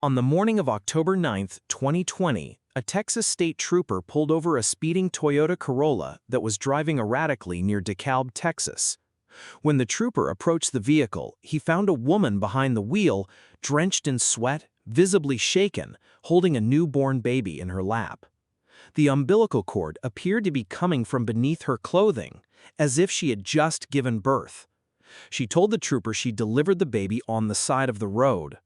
On the morning of October 9, 2020, a Texas state trooper pulled over a speeding Toyota Corolla that was driving erratically near DeKalb, Texas. When the trooper approached the vehicle, he found a woman behind the wheel, drenched in sweat, visibly shaken, holding a newborn baby in her lap. The umbilical cord appeared to be coming from beneath her clothing, as if she had just given birth. She told the trooper she delivered the baby on the side of the road.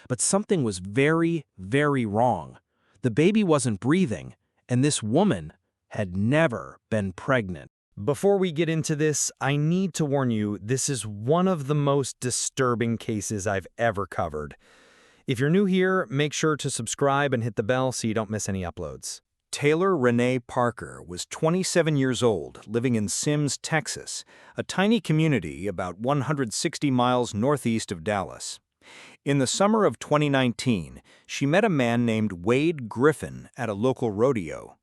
But something was very, very wrong. The baby wasn't breathing, and this woman had never been pregnant. Before we get into this, I need to warn you, this is one of the most disturbing cases I've ever covered. If you're new here, make sure to subscribe and hit the bell so you don't miss any uploads. Taylor Rene Parker was 27 years old, living in Sims, Texas, a tiny community about 160 miles northeast of Dallas. In the summer of 2019, she met a man named Wade Griffin at a local rodeo.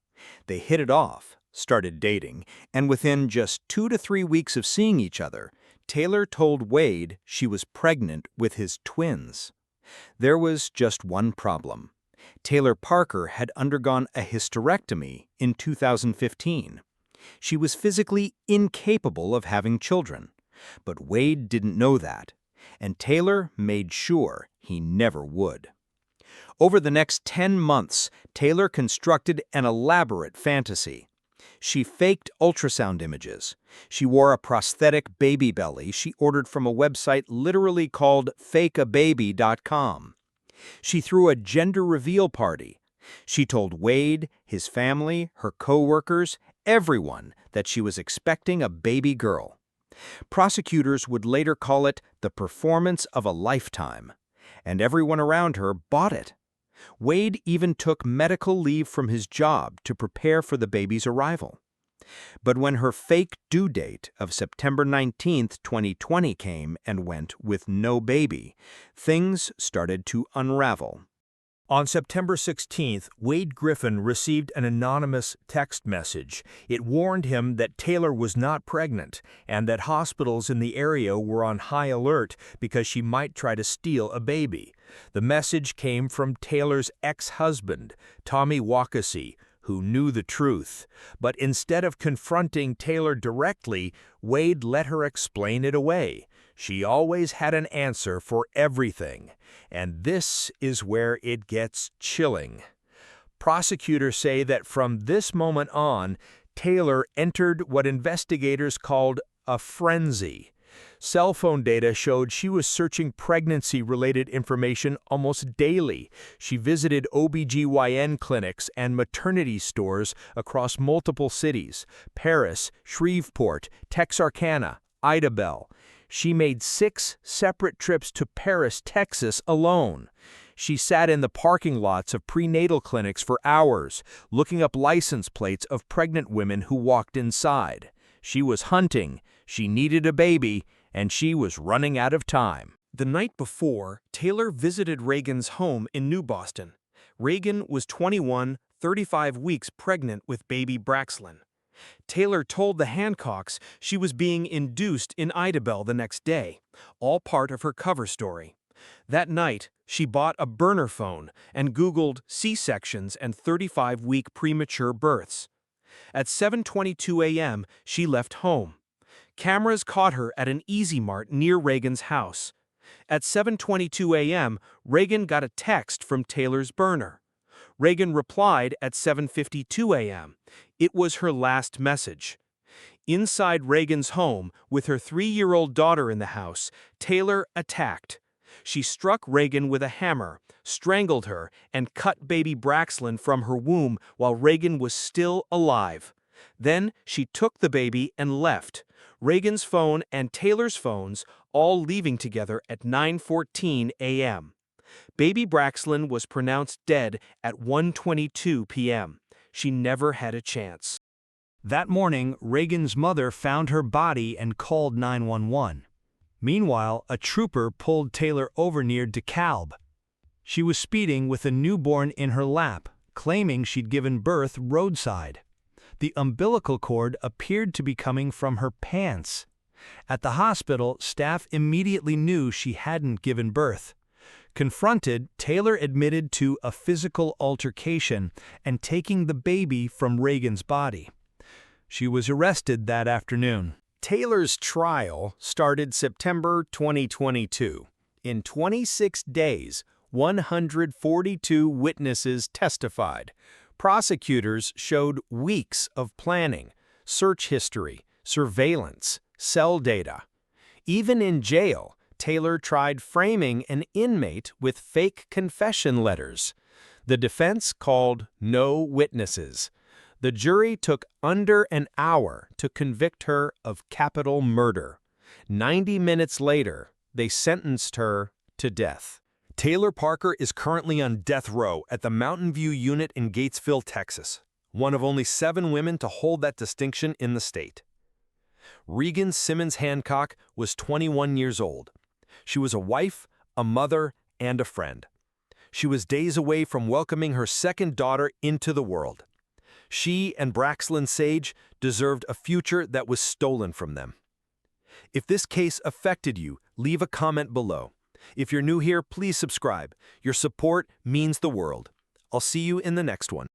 They hit it off, started dating, and within just 2 to 3 weeks of seeing each other, Taylor told Wade she was pregnant with his twins. There was just one problem. Taylor Parker had undergone a hysterectomy in 2015. She was physically incapable of having children, but Wade didn't know that, and Taylor made sure he never would. Over the next 10 months, Taylor constructed an elaborate fantasy. She faked ultrasound images. She wore a prosthetic baby belly she ordered from a website literally called fakeababy.com. She threw a gender reveal party. She told Wade, his family, her co-workers, everyone that she was expecting a baby girl. Prosecutors would later call it the performance of a lifetime, and everyone around her bought it. Wade even took medical leave from his job to prepare for the baby's arrival. But when her fake due date of September 19, 2020 came and went with no baby, things started to unravel. On September 16th, Wade Griffin received an anonymous text message. It warned him that Taylor was not pregnant and that hospitals in the area were on high alert because she might try to steal a baby. The message came from Taylor's ex-husband, Tommy Wakasee, who knew the truth. But instead of confronting Taylor directly, Wade let her explain it away. She always had an answer for everything. And this is where it gets chilling. Prosecutors say that from this moment on, Taylor entered what investigators called a frenzy. Cell phone data showed she was searching pregnancy-related information almost daily. She visited OBGYN clinics and maternity stores across multiple cities: Paris, Shreveport, Texarkana, Idabel. She made 6 separate trips to Paris, Texas alone. She sat in the parking lots of prenatal clinics for hours, looking up license plates of pregnant women who walked inside. She was hunting, she needed a baby, and she was running out of time. The night before, Taylor visited Reagan's home in New Boston. Reagan was 21, 35 weeks pregnant with baby Braxlin. Taylor told the Hancocks she was being induced in Idabel the next day, all part of her cover story. That night, she bought a burner phone and Googled C-sections and 35-week premature births. At 7:22 a.m., she left home. Cameras caught her at an Easy Mart near Reagan's house. At 7:22 a.m., Reagan got a text from Taylor's burner. Reagan replied at 7:52 a.m. It was her last message. Inside Reagan's home, with her 3-year-old daughter in the house, Taylor attacked. She struck Reagan with a hammer, strangled her, and cut baby Braxlin from her womb while Reagan was still alive. Then she took the baby and left. Reagan's phone and Taylor's phones all leaving together at 9:14 a.m. Baby Braxlin was pronounced dead at 1:22 p.m. She never had a chance. That morning, Reagan's mother found her body and called 911. Meanwhile, a trooper pulled Taylor over near DeKalb. She was speeding with a newborn in her lap, claiming she'd given birth roadside. The umbilical cord appeared to be coming from her pants. At the hospital, staff immediately knew she hadn't given birth. Confronted, Taylor admitted to a physical altercation and taking the baby from Reagan's body. She was arrested that afternoon. Taylor's trial started September 2022. In 26 days, 142 witnesses testified. Prosecutors showed weeks of planning, search history, surveillance, cell data. Even in jail, Taylor tried framing an inmate with fake confession letters. The defense called no witnesses. The jury took under an hour to convict her of capital murder. 90 minutes later, they sentenced her to death. Taylor Parker is currently on death row at the Mountain View unit in Gatesville, Texas, one of only 7 women to hold that distinction in the state. Reagan Simmons-Hancock was 21 years old. She was a wife, a mother, and a friend. She was days away from welcoming her second daughter into the world. She and Braxlyn Sage deserved a future that was stolen from them. If this case affected you, leave a comment below. If you're new here, please subscribe. Your support means the world. I'll see you in the next one.